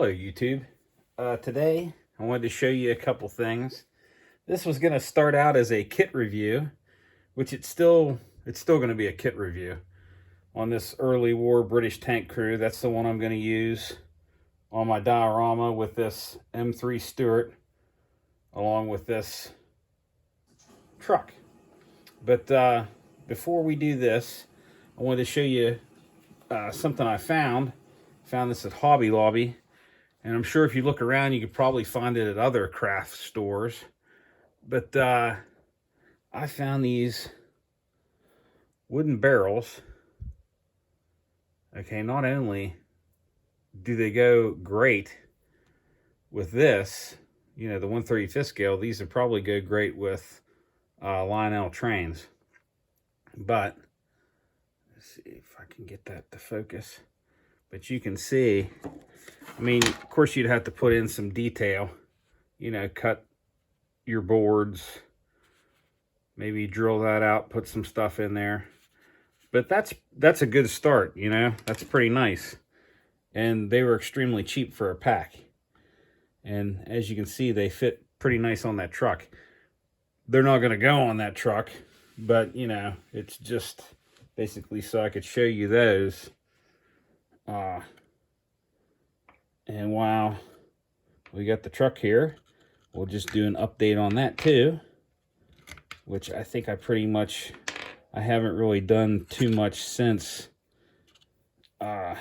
Hello YouTube. Today I wanted to show you a couple things. This was going to start out as a kit review, which it's still going to be a kit review on this early war British tank crew. That's the one I'm going to use on my diorama with this M3 Stuart along with this truck. But before we do this, I wanted to show you something I found this at Hobby Lobby, and I'm sure if you look around you could probably find it at other craft stores, but I found these wooden barrels. Okay, not only do they go great with this, you know, the 1/35 scale, these would probably go great with Lionel trains, but let's see if I can get that to focus. But you can see, I mean, of course you'd have to put in some detail, you know, cut your boards, maybe drill that out, put some stuff in there. But that's a good start, you know, that's pretty nice. And they were extremely cheap for a pack. And as you can see, they fit pretty nice on that truck. They're not going to go on that truck, but, you know, it's just basically so I could show you those. And while we got the truck here, we'll just do an update on that too, which I think I haven't really done too much since the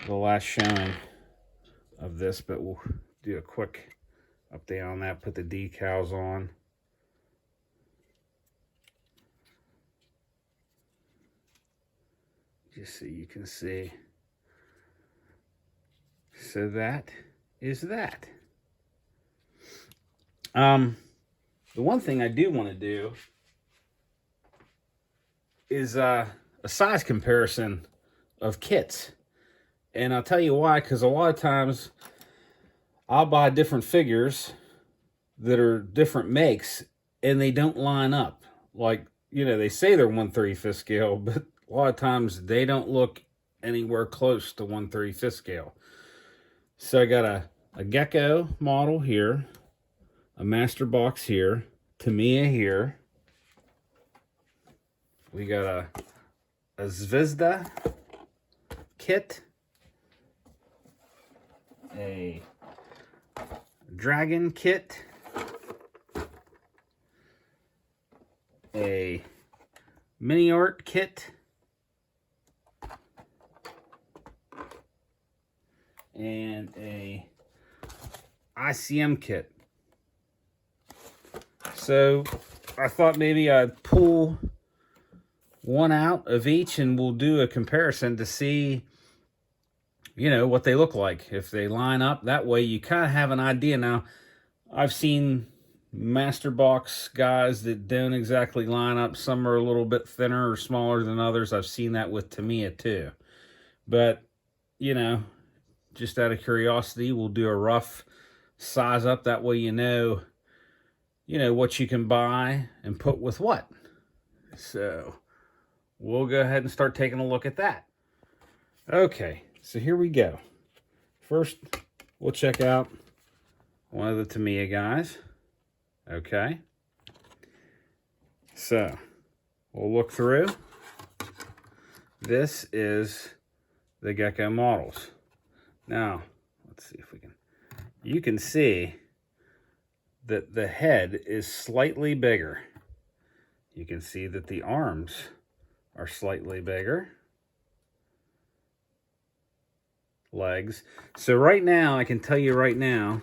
last showing of this, but we'll do a quick update on that, put the decals on. Just so you can see. So that is that. The one thing I do want to do is a size comparison of kits. And I'll tell you why, because a lot of times I'll buy different figures that are different makes and they don't line up. Like, you know, they say they're 1/35 scale, but a lot of times they don't look anywhere close to 1/35 scale. So I got a Gecko model here, a Master Box here, Tamiya here. We got a Zvezda kit, a Dragon kit, a Mini Art kit, and a ICM kit. So I thought maybe I'd pull one out of each and we'll do a comparison to see, you know, what they look like, if they line up. That way you kind of have an idea. Now, I've seen Master Box guys that don't exactly line up. Some are a little bit thinner or smaller than others. I've seen that with Tamiya too. But, you know, just out of curiosity, we'll do a rough size up. That way you know what you can buy and put with what. So we'll go ahead and start taking a look at that. Okay, so here we go. First, we'll check out one of the Tamiya guys. Okay. So we'll look through. This is the Gecko models. Now, let's see if we can, you can see that the head is slightly bigger. You can see that the arms are slightly bigger. Legs. So right now, I can tell you right now,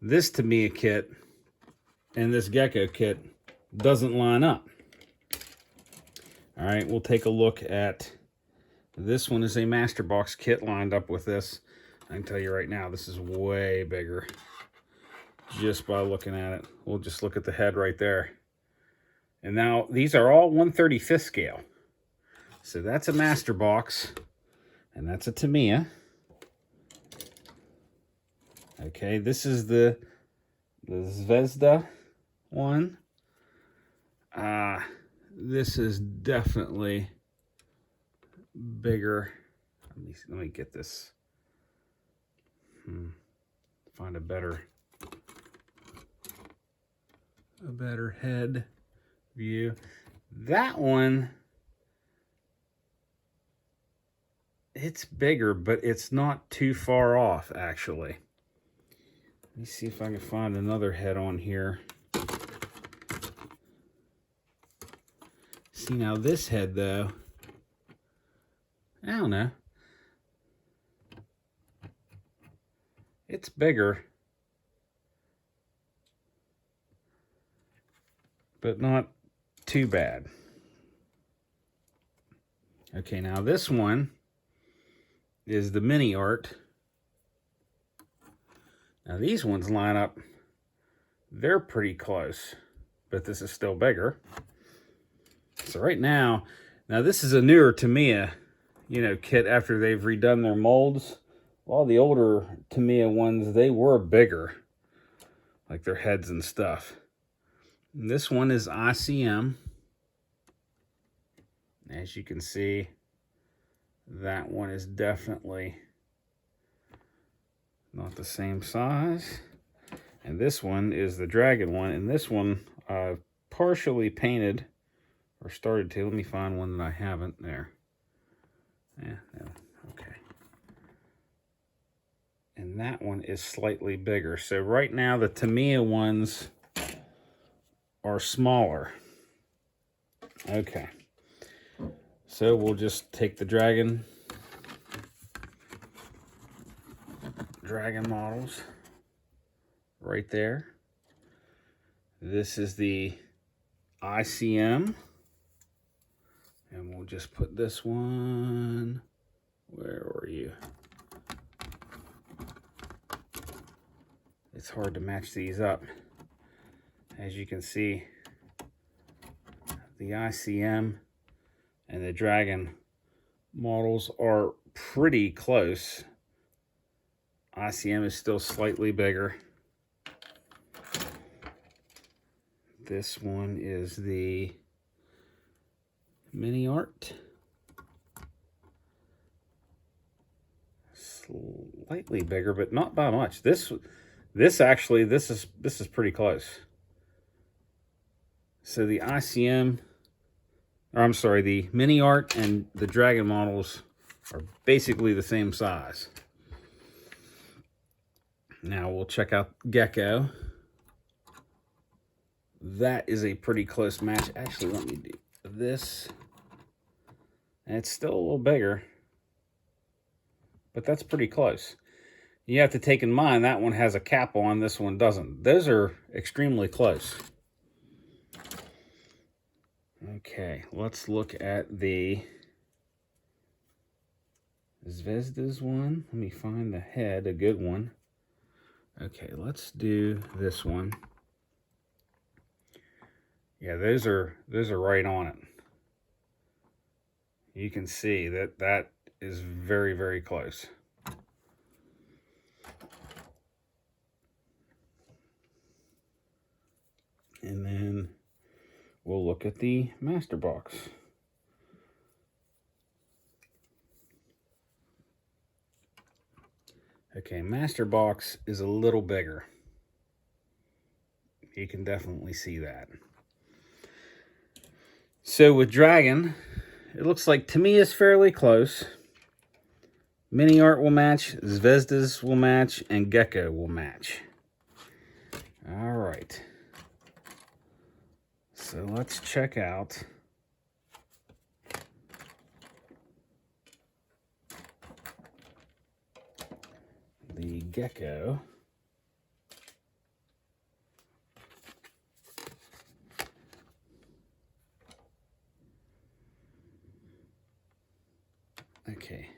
this Tamiya kit and this Gecko kit doesn't line up. All right, we'll take a look at this one. Is a Master Box kit lined up with this. I can tell you right now, this is way bigger just by looking at it. We'll just look at the head right there. And now these are all 1/35 scale. So that's a Master Box and that's a Tamiya. Okay, this is the Zvezda one. This is definitely bigger. Let me get this. Find a better head view. That one, it's bigger, but it's not too far off, actually. Let me see if I can find another head on here. See, now this head, though, I don't know. It's bigger, but not too bad. Okay, now this one is the mini art. Now these ones line up, they're pretty close, but this is still bigger. So right now this is a newer Tamiya, kit after they've redone their molds. All the older Tamiya ones, they were bigger, like their heads and stuff. And this one is ICM. As you can see, that one is definitely not the same size. And this one is the Dragon one. And this one partially painted, or started to. Let me find one that I haven't there. Yeah, no, okay. And that one is slightly bigger. So right now the Tamiya ones are smaller. Okay. So we'll just take the Dragon models right there. This is the ICM. And we'll just put this one, where were you? It's hard to match these up. As you can see, the ICM and the Dragon models are pretty close. ICM is still slightly bigger. This one is the mini art. Slightly bigger, but not by much. This is pretty close. So the ICM, or I'm sorry, the mini art and the Dragon models are basically the same size. Now we'll check out Gecko. That is a pretty close match. Actually, let me do this. And it's still a little bigger, but that's pretty close. You have to take in mind that one has a cap on, this one doesn't. Those are extremely close. Okay, let's look at the Zvezdas one. Let me find the head, a good one. Okay, let's do this one. Yeah, those are right on it. You can see that is very, very close. And then we'll look at the master box. Okay, master box is a little bigger. You can definitely see that. So with Dragon, it looks like Tamiya is fairly close. Mini art will match, Zvezdas will match, and Gecko will match. All right. So let's check out the Gecko. Okay,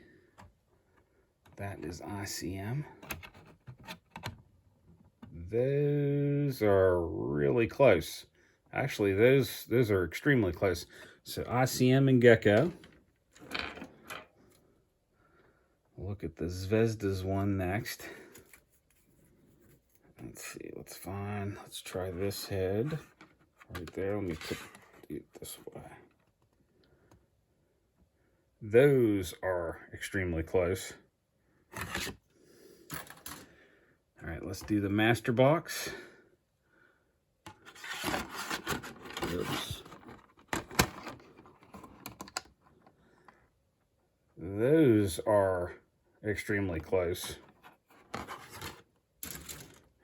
that is ICM. Those are really close. Actually, those are extremely close. So ICM and Gecko. Look at the Zvezdas one next. Let's see, let's try this head right there. Let me put it this way. Those are extremely close. All right, let's do the master box. Oops. Those are extremely close.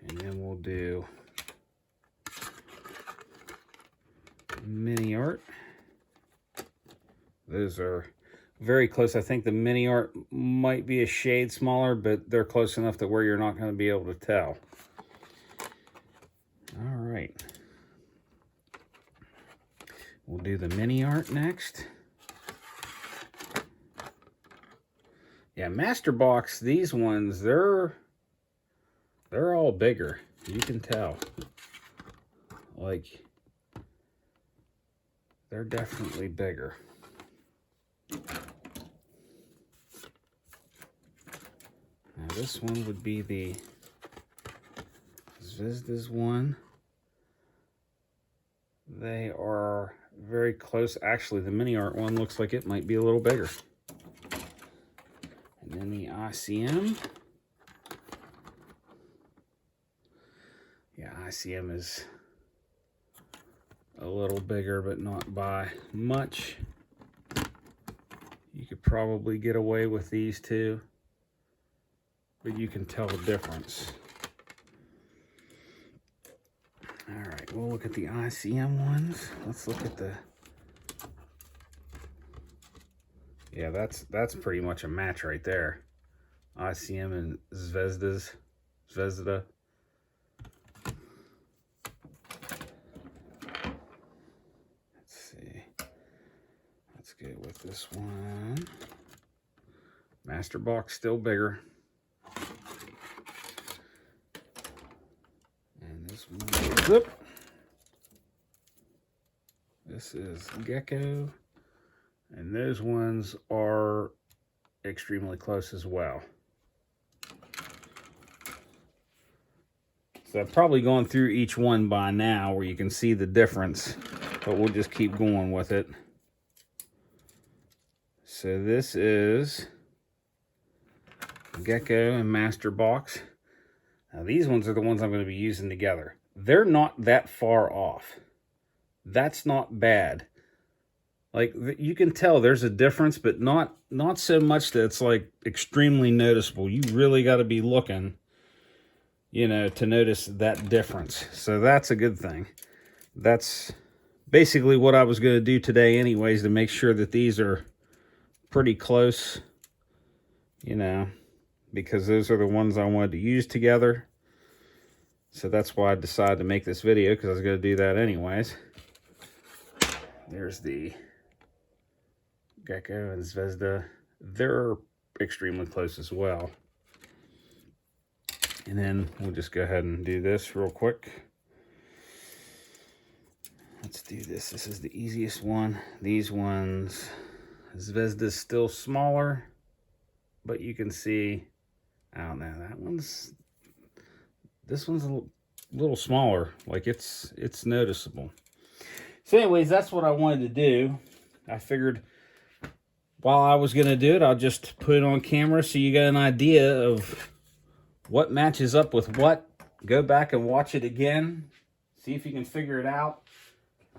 And then we'll do mini art. Those are very close. I think the mini art might be a shade smaller, but they're close enough to where you're not going to be able to tell. All right. We'll do the mini art next. Yeah, Master Box, these ones, they're all bigger. You can tell. Like, they're definitely bigger. Now this one would be the Zvezda's one. They are very close. Actually, the mini art one looks like it might be a little bigger. And then the ICM. Yeah, ICM is a little bigger, but not by much. You could probably get away with these two, but you can tell the difference. All right, we'll look at the ICM ones. Let's look at the... Yeah, that's pretty much a match right there. ICM and Zvezda. Let's see. Let's go with this one. Master Box still bigger. And this one, whoop. This is Gecko. And those ones are extremely close as well. So I've probably gone through each one by now where you can see the difference, but we'll just keep going with it. So this is Gecko and Master Box. Now these ones are the ones I'm going to be using together. They're not that far off. That's not bad. Like, you can tell there's a difference, but not so much that it's like extremely noticeable. You really got to be looking, you know, to notice that difference. So that's a good thing. That's basically what I was going to do today anyways, to make sure that these are pretty close, you know, because those are the ones I wanted to use together. So that's why I decided to make this video, because I was going to do that anyways. There's the Gecko and Zvezda. They're extremely close as well. And then we'll just go ahead and do this real quick. Let's do this. This is the easiest one. These ones, Zvezda's still smaller, but you can see, I don't know, this one's a little smaller. Like, it's noticeable. So anyways, that's what I wanted to do. I figured while I was going to do it, I'll just put it on camera so you get an idea of what matches up with what. Go back and watch it again. See if you can figure it out.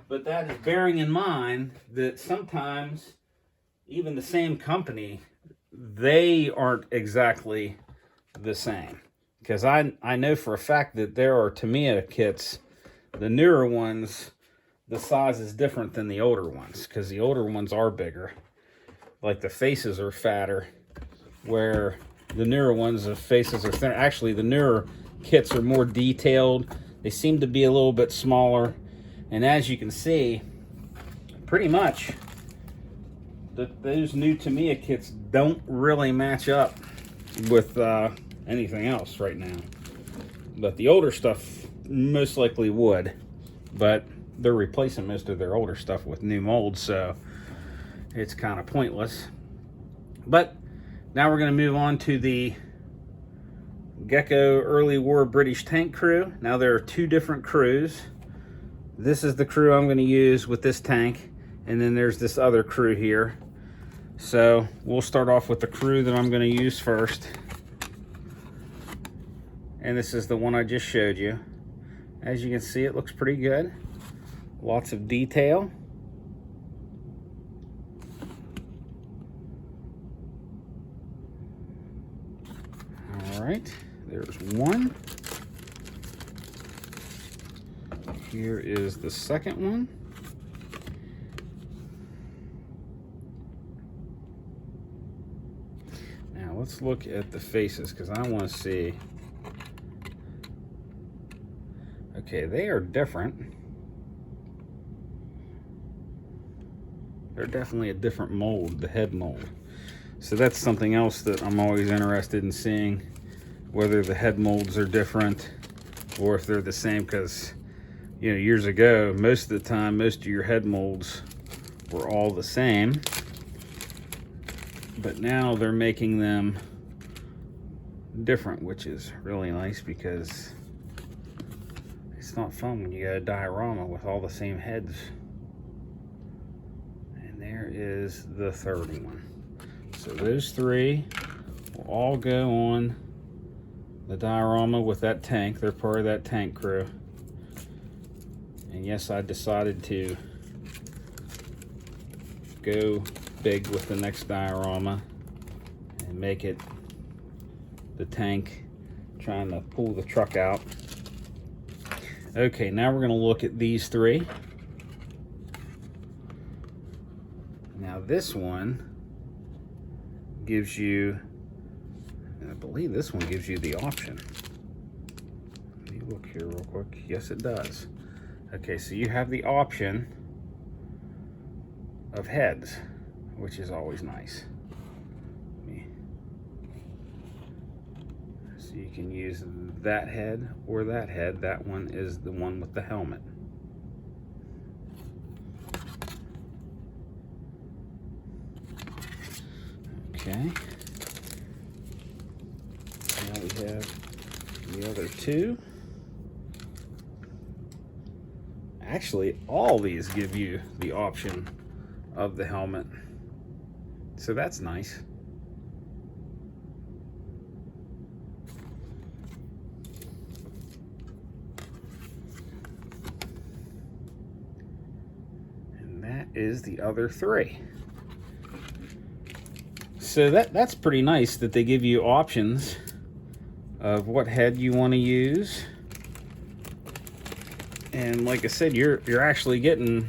But that is bearing in mind that sometimes even the same company, they aren't exactly the same. Because I know for a fact that there are Tamiya kits, the newer ones, the size is different than the older ones, because the older ones are bigger. Like, the faces are fatter, where the newer ones, the faces are thinner. Actually, the newer kits are more detailed. They seem to be a little bit smaller. And as you can see, pretty much, those new Tamiya kits don't really match up with anything else right now. But the older stuff most likely would. But they're replacing most of their older stuff with new molds, so it's kind of pointless. But now we're going to move on to the Gecko Early War British Tank Crew. Now there are two different crews. This is the crew I'm going to use with this tank, and then there's this other crew here. So we'll start off with the crew that I'm going to use first. And this is the one I just showed you. As you can see, it looks pretty good. Lots of detail. All right, there's one. Here is the second one. Now let's look at the faces, because I want to see. Okay, they are different. They're definitely a different mold, the head mold. So that's something else that I'm always interested in seeing, whether the head molds are different or if they're the same, because, you know, years ago, most of the time, most of your head molds were all the same. But now they're making them different, which is really nice, because it's not fun when you got a diorama with all the same heads. And there is the third one. So those three will all go on the diorama with that tank. They're part of that tank crew. And yes, I decided to go big with the next diorama and make it the tank, trying to pull the truck out. Okay, now we're going to look at these three. Now this one gives you, and I believe this one gives you the option. Let me look here real quick. Yes, it does. Okay, so you have the option of heads, which is always nice. So you can use that head or that head. That one is the one with the helmet. Okay. Now we have the other two. Actually, all these give you the option of the helmet. So that's nice. And that is the other three. So that's pretty nice that they give you options of what head you want to use. And like I said, you're actually getting,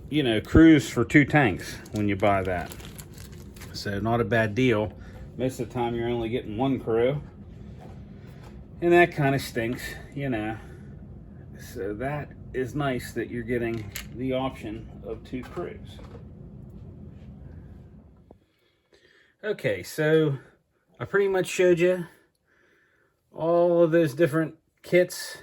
you know, crews for 2 tanks when you buy that. So not a bad deal. Most of the time you're only getting 1 crew. And that kind of stinks, you know. So that is nice that you're getting the option of 2 crews. Okay, so I pretty much showed you all of those different kits.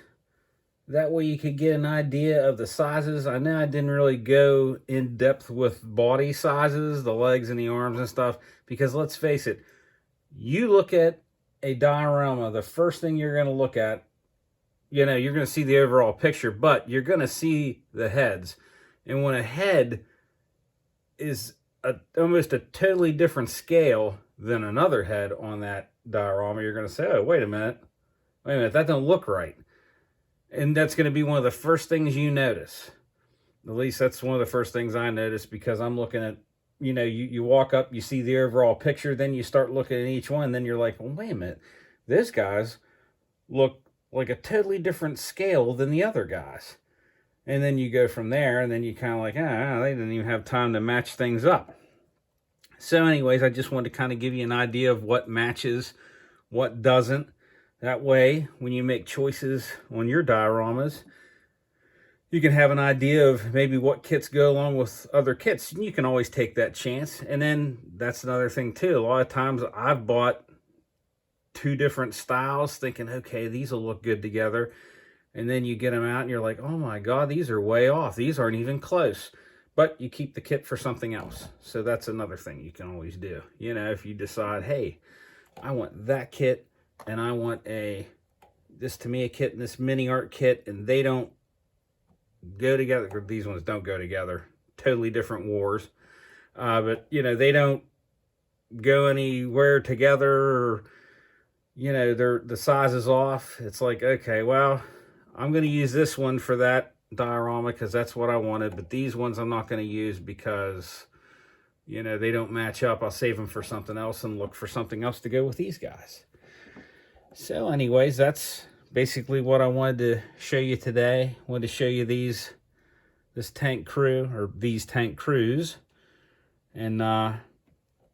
That way you could get an idea of the sizes. I know I didn't really go in depth with body sizes, the legs and the arms and stuff, because let's face it, you look at a diorama, the first thing you're going to look at, you know, you're going to see the overall picture, but you're going to see the heads. And when a head is almost a totally different scale than another head on that diorama, you're going to say, oh, wait a minute, that don't look right. And that's going to be one of the first things you notice. At least that's one of the first things I notice, because I'm looking at, you know, you walk up, you see the overall picture, then you start looking at each one, and then you're like, well, wait a minute, those guys look like a totally different scale than the other guys. And then you go from there, and then you kind of like, they didn't even have time to match things up. So anyways, I just wanted to kind of give you an idea of what matches, what doesn't. That way, when you make choices on your dioramas, you can have an idea of maybe what kits go along with other kits. And you can always take that chance. And then that's another thing too. A lot of times I've bought 2 different styles thinking, okay, these will look good together. And then you get them out and you're like, oh my God, these are way off. These aren't even close. But you keep the kit for something else. So that's another thing you can always do. You know, if you decide, hey, I want that kit and I want this Tamiya kit and this mini art kit, and they don't go together. These ones don't go together. Totally different wars. But, you know, they don't go anywhere together, or, you know, the size is off. It's like, okay, well, I'm going to use this one for that diorama because that's what I wanted. But these ones I'm not going to use because, you know, they don't match up. I'll save them for something else and look for something else to go with these guys. So anyways, that's basically what I wanted to show you today. I wanted to show you this tank crew, or these tank crews. And I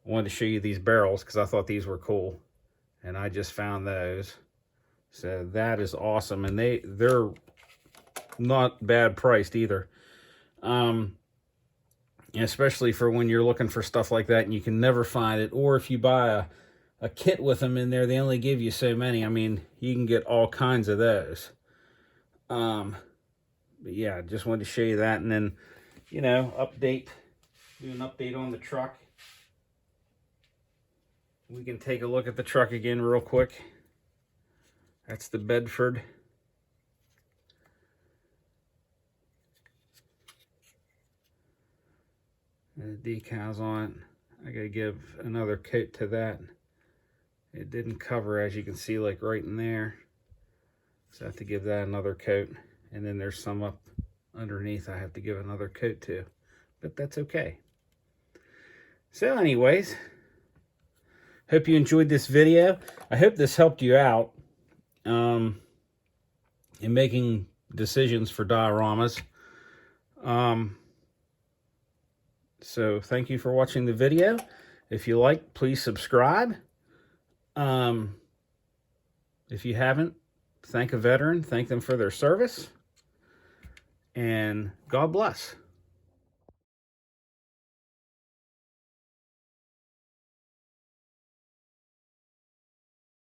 wanted to show you these barrels because I thought these were cool. And I just found those. So that is awesome. And they're not bad priced either. Especially for when you're looking for stuff like that and you can never find it. Or if you buy a kit with them in there, they only give you so many. I mean, you can get all kinds of those. But yeah, just wanted to show you that. And then, you know, do an update on the truck. We can take a look at the truck again real quick. That's the Bedford. The decals on it. I gotta give another coat to that. It didn't cover, as you can see, like right in there. So I have to give that another coat. And then there's some up underneath I have to give another coat to. But that's okay. So anyways, hope you enjoyed this video. I hope this helped you out in making decisions for dioramas. So thank you for watching the video. If you like, please subscribe. If you haven't, thank a veteran. Thank them for their service. And God bless.